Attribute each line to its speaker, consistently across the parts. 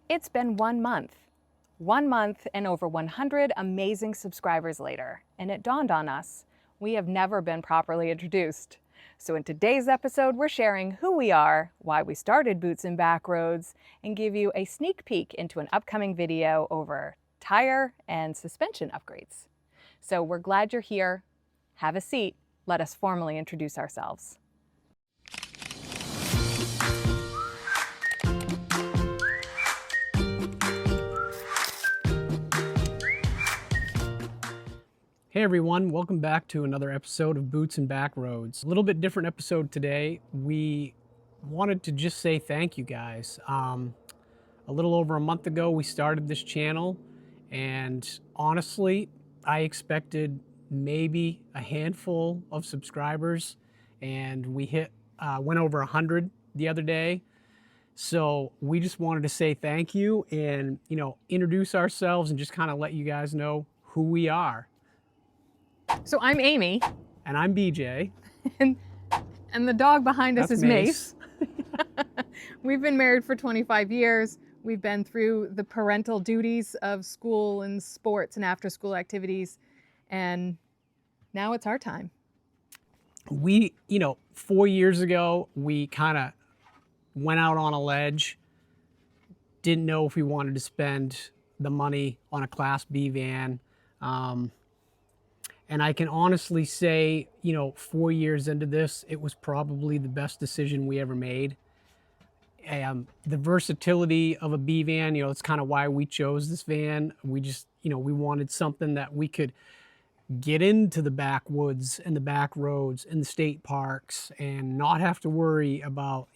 Speaker 1: It's been 1 month. 1 month and over 100 amazing subscribers later, and it dawned on us, we have never been properly introduced. So in today's episode, we're sharing who we are, why we started Boots and Backroads, and give you a sneak peek into an upcoming video over tire and suspension upgrades. So we're glad you're here. Have a seat. Let us formally introduce ourselves.
Speaker 2: Hey everyone, welcome back to another episode of Boots and Backroads. A little bit different episode today. We wanted to just say thank you guys. A little over a month ago we started this channel, and honestly I expected maybe a handful of subscribers, and we went over 100 the other day. So we just wanted to say thank you and introduce ourselves and just kind of let you guys know who we are.
Speaker 1: So I'm Amy.
Speaker 2: And I'm BJ.
Speaker 1: And the dog behind us
Speaker 2: That's
Speaker 1: is Mace. We've been married for 25 years. We've been through the parental duties of school and sports and after-school activities. And now it's our time.
Speaker 2: We, 4 years ago, we kind of went out on a ledge. Didn't know if we wanted to spend the money on a Class B van. And I can honestly say, 4 years into this, it was probably the best decision we ever made. The versatility of a B van, it's kind of why we chose this van. We just, we wanted something that we could get into the backwoods and the back roads and the state parks and not have to worry about,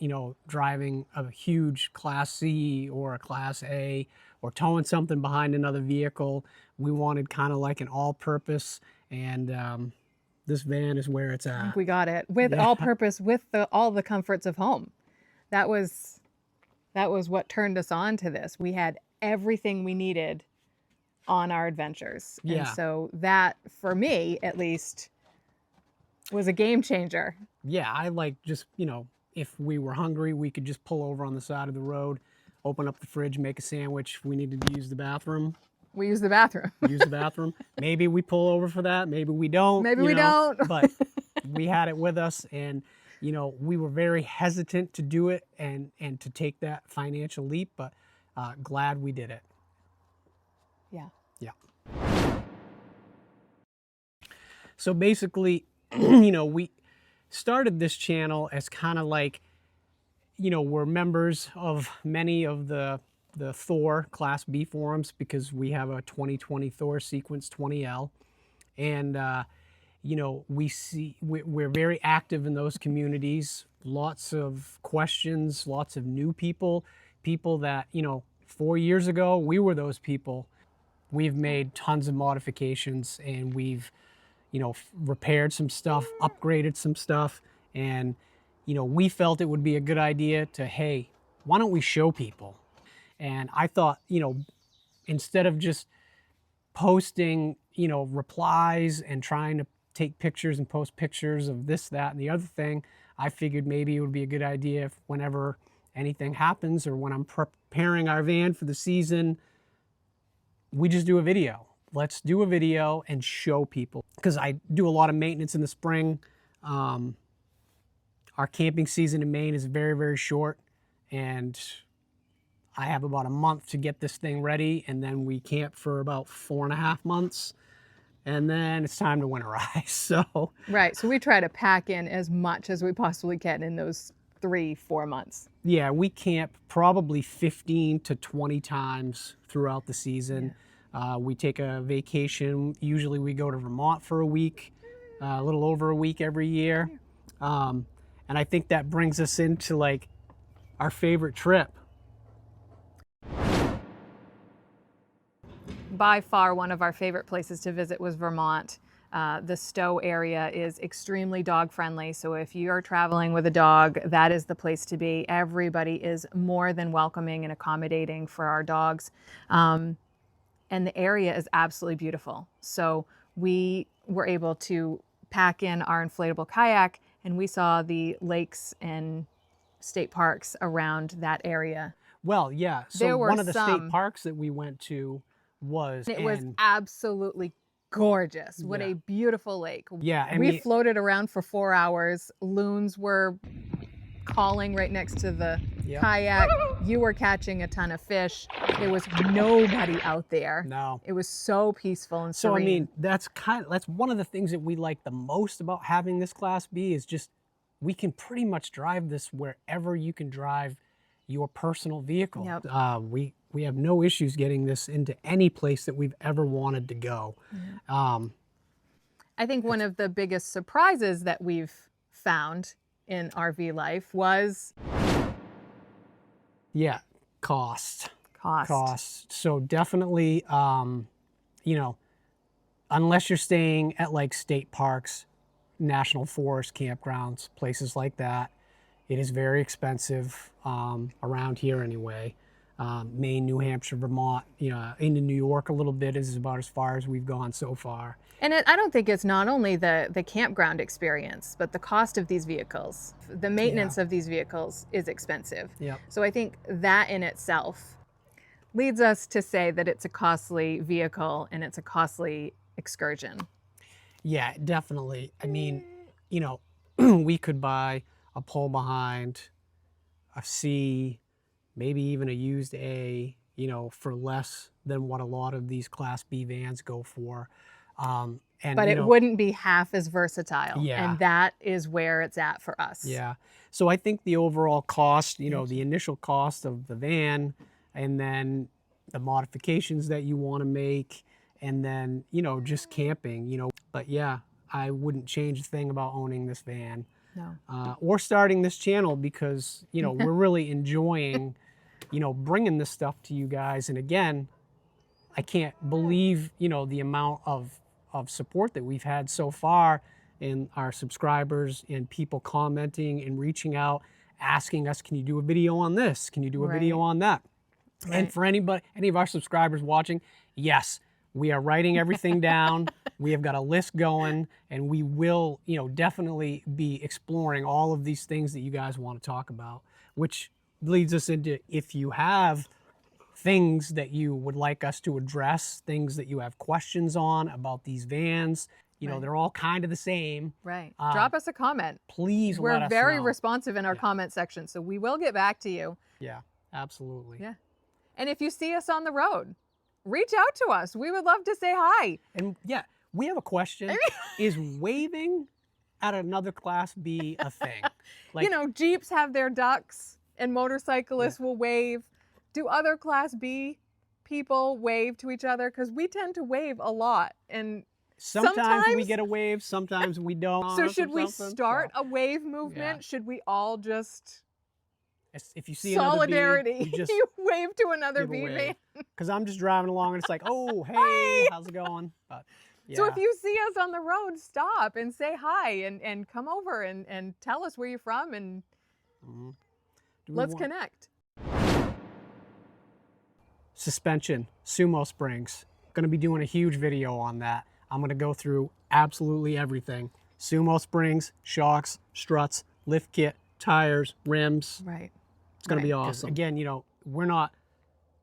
Speaker 2: driving a huge Class C or a Class A or towing something behind another vehicle. We wanted kind of like an all-purpose, and this van is where it's at.
Speaker 1: We got it with all purpose, with all the comforts of home. That was what turned us on to this. We had everything we needed on our adventures.
Speaker 2: Yeah.
Speaker 1: And so that, for me at least, was a game changer.
Speaker 2: Yeah, I like just, if we were hungry, we could just pull over on the side of the road, open up the fridge, make a sandwich. If we needed to use the bathroom,
Speaker 1: we use the bathroom.
Speaker 2: Use the bathroom. Maybe we pull over for that. Maybe we don't.
Speaker 1: Maybe we don't.
Speaker 2: But we had it with us, and we were very hesitant to do it and to take that financial leap, but glad we did it.
Speaker 1: Yeah.
Speaker 2: Yeah. So basically, we started this channel as kind of like, we're members of many of the Thor Class B forums, because we have a 2020 Thor Sequence 20L, and we're very active in those communities. Lots of questions, lots of new people that 4 years ago we were those people. We've made tons of modifications, and we've repaired some stuff, upgraded some stuff, and we felt it would be a good idea to, hey, why don't we show people? And I thought, instead of just posting, replies and trying to take pictures and post pictures of this, that, and the other thing, I figured maybe it would be a good idea if whenever anything happens or when I'm preparing our van for the season, we just do a video. Let's do a video and show people. Because I do a lot of maintenance in the spring. Our camping season in Maine is very, very short, and I have about a month to get this thing ready, and then we camp for about 4.5 months, and then it's time to winterize. So
Speaker 1: right. So we try to pack in as much as we possibly can in those 3-4 months.
Speaker 2: Yeah, we camp probably 15 to 20 times throughout the season. Yeah. We take a vacation. Usually we go to Vermont for a week, a little over a week every year. And I think that brings us into like our favorite trip.
Speaker 1: By far, one of our favorite places to visit was Vermont. The Stowe area is extremely dog friendly. So if you're traveling with a dog, that is the place to be. Everybody is more than welcoming and accommodating for our dogs. And the area is absolutely beautiful. So we were able to pack in our inflatable kayak, and we saw the lakes and state parks around that area.
Speaker 2: Well, yeah. So
Speaker 1: There were
Speaker 2: one of the state
Speaker 1: some-
Speaker 2: parks that we went to was,
Speaker 1: It was
Speaker 2: and
Speaker 1: absolutely gorgeous. What
Speaker 2: Yeah.
Speaker 1: a beautiful lake.
Speaker 2: yeah, I
Speaker 1: We
Speaker 2: mean,
Speaker 1: floated around for 4 hours. Loons were calling right next to the
Speaker 2: Yep.
Speaker 1: kayak. You were catching a ton of fish. There was nobody out there.
Speaker 2: no.
Speaker 1: It was so peaceful and
Speaker 2: So
Speaker 1: serene.
Speaker 2: I mean, that's one of the things that we like the most about having this Class B is just we can pretty much drive this wherever you can drive your personal vehicle.
Speaker 1: Yep.
Speaker 2: We have no issues getting this into any place that we've ever wanted to go.
Speaker 1: I think one of the biggest surprises that we've found in RV life was
Speaker 2: Yeah, cost.
Speaker 1: cost.
Speaker 2: So definitely, you know, unless you're staying at like state parks, national forest campgrounds, places like that, it is very expensive around here anyway. Maine, New Hampshire, Vermont, into New York a little bit is about as far as we've gone so far.
Speaker 1: And I don't think it's not only the campground experience, but the cost of these vehicles. The maintenance of these vehicles is expensive.
Speaker 2: Yep.
Speaker 1: So I think that in itself leads us to say that it's a costly vehicle and it's a costly excursion.
Speaker 2: Yeah, definitely. I mean, we could buy a pull behind, a C, maybe even a used A, for less than what a lot of these Class B vans go for.
Speaker 1: But it wouldn't be half as versatile.
Speaker 2: Yeah.
Speaker 1: And that is where it's at for us.
Speaker 2: Yeah. So I think the overall cost, the initial cost of the van, and then the modifications that you want to make, and then, just camping, but yeah, I wouldn't change a thing about owning this van.
Speaker 1: No.
Speaker 2: Or starting this channel because, we're really enjoying, bringing this stuff to you guys. And again, I can't believe, the amount of support that we've had so far in our subscribers and people commenting and reaching out, asking us, can you do a video on this? Can you do a video on that?
Speaker 1: Right.
Speaker 2: And for any of our subscribers watching, yes, we are writing everything down. We have got a list going, and we will, definitely be exploring all of these things that you guys want to talk about, which leads us into, if you have things that you would like us to address, things that you have questions on about these vans,
Speaker 1: Right.
Speaker 2: they're all kind of the same.
Speaker 1: Right. Drop us a comment.
Speaker 2: Please let
Speaker 1: We're
Speaker 2: us
Speaker 1: very
Speaker 2: know.
Speaker 1: responsive in our comment section, so we will get back to you.
Speaker 2: Yeah, absolutely.
Speaker 1: Yeah. And if you see us on the road, reach out to us. We would love to say hi.
Speaker 2: And yeah, we have a question. Is waving at another Class B a thing?
Speaker 1: Jeeps have their ducks and motorcyclists will wave. Do other Class B people wave to each other? Because we tend to wave a lot. And
Speaker 2: sometimes we get a wave, sometimes we don't.
Speaker 1: So should we start a wave movement?
Speaker 2: Yeah.
Speaker 1: Should we all just
Speaker 2: if you see
Speaker 1: solidarity,
Speaker 2: another B, you just
Speaker 1: you wave to another
Speaker 2: give a
Speaker 1: B
Speaker 2: wave.
Speaker 1: van?
Speaker 2: Because I'm just driving along and it's like, oh, hey, how's it going? But yeah.
Speaker 1: So if you see us on the road, stop and say hi and come over and tell us where you're from and let's connect.
Speaker 2: Suspension, sumo springs. Going to be doing a huge video on that. I'm going to go through absolutely everything. Sumo springs, shocks, struts, lift kit, tires, rims.
Speaker 1: Right.
Speaker 2: It's going to be awesome. Again, we're not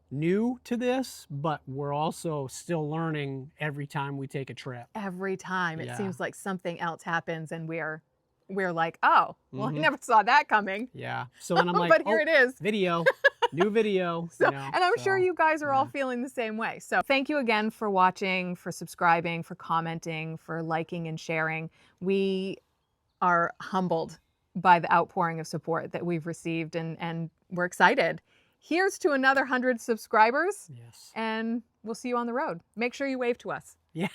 Speaker 2: new to this, but we're also still learning every time we take a trip.
Speaker 1: Every time it
Speaker 2: Yeah.
Speaker 1: seems like something else happens and we're like, oh, well, I never saw that coming.
Speaker 2: Yeah. So then I'm like,
Speaker 1: but here it is.
Speaker 2: Video, new video.
Speaker 1: And I'm sure you guys are all feeling the same way. So thank you again for watching, for subscribing, for commenting, for liking and sharing. We are humbled by the outpouring of support that we've received and we're excited. Here's to another 100 subscribers.
Speaker 2: Yes.
Speaker 1: And we'll see you on the road. Make sure you wave to us.
Speaker 2: Yeah.